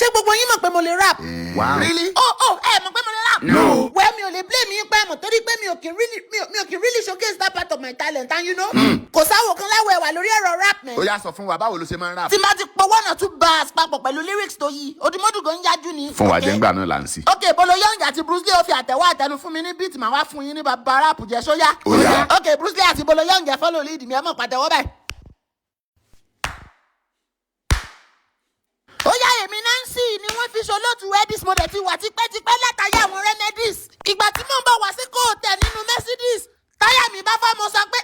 ṣé gbogbo yín mọ̀ pé mo lè rap? Wow. Really? Oh, mọ̀ pé mo lè rap? No. Well, mi ò lè blame yín pé mọ̀ torí pé mi ò kì really showcase that part of my talent and you know. Kò sáwò kan láwọ̀ ẹ̀wà lórí ọ̀rọ̀ rap man. Ó yá sọ fún wa báwo ló ṣe máa ń rap. Tí máa ti pọ̀ 1 or 2 bars papọ̀ pẹ̀lú lyrics tó yí, Odùmọ̀dù gan yájú ni. Fún wa jẹ́ ńgbà náà là ń sí. Okay, Bolo Young àti Bruce Lee ó fi àtẹ̀wọ́ àtẹnu fún mi ní beat màá wá fún yín ní bàbá rap jẹ́ sóyá. Ó yá. Okay, Bruce Lee àti Bolo Young follow lead mi ẹ mọ̀ pàtẹ́wọ́ báyìí. Ó yá èmi Nancy ni wọ́n fi ṣolóòtú Edis mo dẹ̀ ti wà tipẹ́tipẹ́ látàyè àwọn remedies. Ìgbà tí mò ń bọ̀ wá sí kóòtẹ̀ nínú Mercedes, táyà mi bá fọ́ mo sọ pé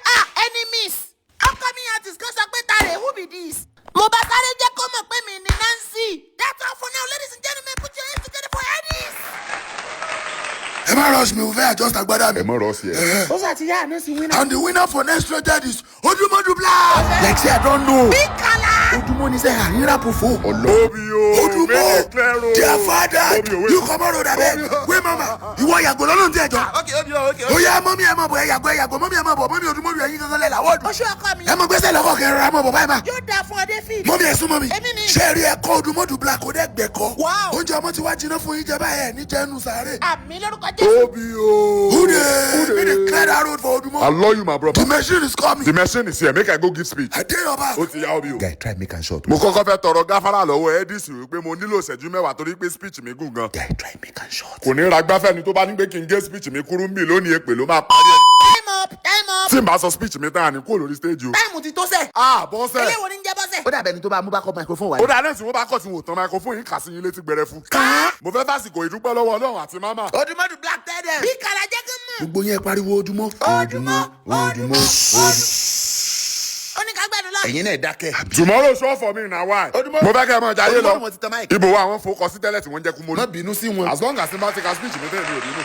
enemies. Upcoming artist kan sọ pé tààrẹ who be this? Mo bá sáré jẹ́ kó mọ̀ pé mi ni Nancy. That's all for now, ladies and gentlemen, put your hands together for Edis. Ẹ má rush mi, mo fẹ́ adjust agbádá mi. Ẹ mọ̀ rọ̀ sí ẹ. Ó ṣàtìyá Nancy winner. And the winner for next round is Odùmọ̀dù Black. Like say I don't know. Big color. Odùmọ̀ ni say àrí rap fo. Odùmọ̀. Their father. You come out of that bed. Wait mama. Ìwọ yàgò lọ́nà tí ẹ jọ. Okay. Ó yá mọ́mí ẹ mọ̀ bọ̀ ẹ yàgò mọ́mí ẹ mọ̀ bọ̀ mọ́mí Odùmọ̀dù ẹ̀yin gangan lẹ́la wọ́ọ̀dù. Oṣù ọkọ mi. Ẹ mọ̀ gbẹ́sẹ̀ lọ́kọ̀ kẹrin ra mọ̀ bọ̀ báyìí ma. Yóò dáa fún ọdẹ fíìd. Mọ́mí ẹ sún mọ́mí. Èmi ni. Ṣé rí ẹ̀kọ́ Odùmọ̀dù Black ó dẹ́ gbẹ̀kọ́? Wow. Oúnjẹ ọmọ ti wá jiná fún yín jẹ báyẹn ní jẹ́nu sáré. Àmì lórúkọ Jésù. Who dey? Me dey clear that road for Odùmọ̀. I love you, my brother. The machine is coming. The machine is here. Make I go give speech. I tell your back. Ó ti yá Obi o. Guy, try make am short. Mo kọ́kọ́ fẹ́ tọrọ gáfárà lọ́wọ́ Edis wípé mo nílò ìṣẹ́jú mẹ́wàá torí pé speech mi gùn gan. Guy, try make am short. Kò ní ra gbáfẹ́ ni tó bá ní pé kí n gé speech mi kúrú ń bì lónìí èpè ló máa parí ẹ̀. Time up. Tí n bá sọ speech mi tán àní kúrò lórí stage o. Táìmù ti tó sẹ̀. Bọ́sẹ̀. Eléwo ni ń jẹ́ bọ́sẹ̀. Ó dàbẹ̀ ni tó bá mú bá kọ́ microphone Ó wáyé. dáa náà tí wọ́n bá kọ̀ tí wọ́n tán microphone yín kà sí yín létí gbẹrẹ fún. Mo fẹ́ fásìkò ìdúpẹ́ lọ́wọ́ Ọlọ́run àti mámà. Odùmọ̀dù Black tẹ́lẹ̀. Bí kàrà jẹ́ kí n mọ̀. Gbogbo yẹn pariwo Odùmọ̀. Ó ní ká gbẹ́nu lọ. Ẹ̀yin náà dákẹ́. Tomorrow show for me na why. Mo fẹ́ kẹ́ ẹ mọ̀ jayé lọ. Odùmọ̀ ti tẹ mic. Ibo wa àwọn fowókọ sí tẹ́lẹ̀ tí wọ́n jẹ́ kú Má mọ́lú. bínú sí wọn. As long as n bá ti ka speech mi tẹ́lẹ̀ mi ò bínú.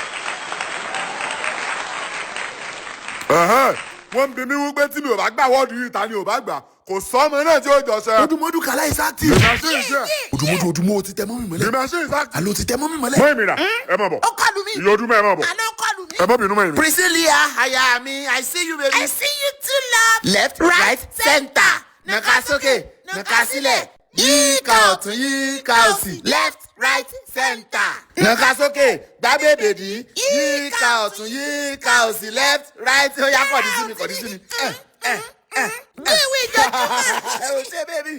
Wọ́n ń bi mí wípé tí mi ò bá gbà wọ́ọ̀dù yìí ta ni ò bá gbà. Kò sọ́mọ náà tí ó jọ ṣe. Odùmọ̀dù kàlá is active. The machine is here. Odùmọ̀dù ti tẹ mọ́ mi The mọ́lẹ̀. machine is active. Àló ti tẹ mọ́ mi mọ́lẹ̀. Mọ́ èmi rà. Ẹ mọ̀ bọ̀. Ó kọlù mí. Ìyọdún mẹ́ ẹ mọ̀ bọ̀. Àná ó kọlù mí. Ẹ mọ̀ bínú mọ́ èmi. Priscilla, aya mi, I see you baby. I see you too love. Left, right, center. Nàka sókè, nàka sílẹ̀. Yíká ọ̀tún, yíká òsì. Left, right, center. Nàka sókè, gbá bèbèdì. Yíká ọ̀tún, yíká òsì. Left, right, ó yá kọ̀dí sí mi. Bí ìwé ìjọ. Ẹ ò ṣe bébì.